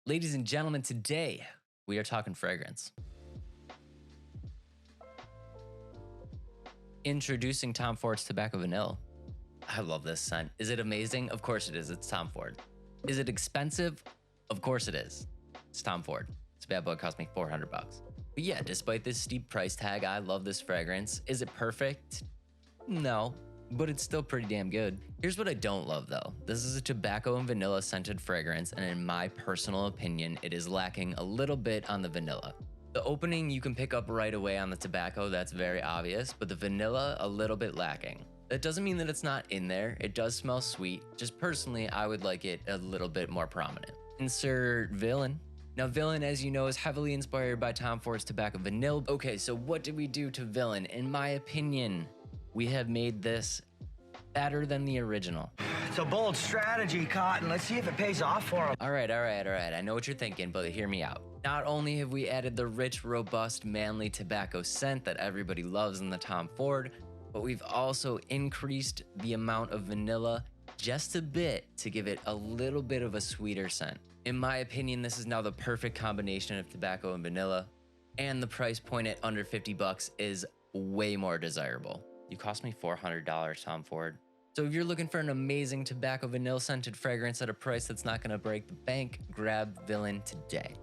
Ladies and gentlemen, today we are talking fragrance. Introducing Tom Ford's Tobacco Vanille. I love this scent. Is it amazing? Of course it is. It's Tom Ford. Is it expensive? Of course it is. It's Tom Ford. This bad boy cost me 400 bucks. But yeah, despite this steep price tag, I love this fragrance. Is it perfect? No, but it's still pretty damn good. Here's what I don't love though. This is a tobacco and vanilla scented fragrance, and in my personal opinion, it is lacking a little bit on the vanilla. The opening you can pick up right away on the tobacco, that's very obvious, but the vanilla a little bit lacking. That doesn't mean that it's not in there. It does smell sweet. Just personally, I would like it a little bit more prominent. Insert Villain. Now Villain, as you know, is heavily inspired by Tom Ford's Tobacco Vanille. Okay, so what did we do to Villain? In my opinion, we have made this better than the original. It's a bold strategy, Cotton. Let's see if it pays off for him. All right. I know what you're thinking, but hear me out. Not only have we added the rich, robust, manly tobacco scent that everybody loves in the Tom Ford, but we've also increased the amount of vanilla just a bit to give it a little bit of a sweeter scent. In my opinion, this is now the perfect combination of tobacco and vanilla, and the price point at under 50 bucks is way more desirable. You cost me $400, Tom Ford. So if you're looking for an amazing tobacco vanilla scented fragrance at a price that's not gonna break the bank, grab Villain today.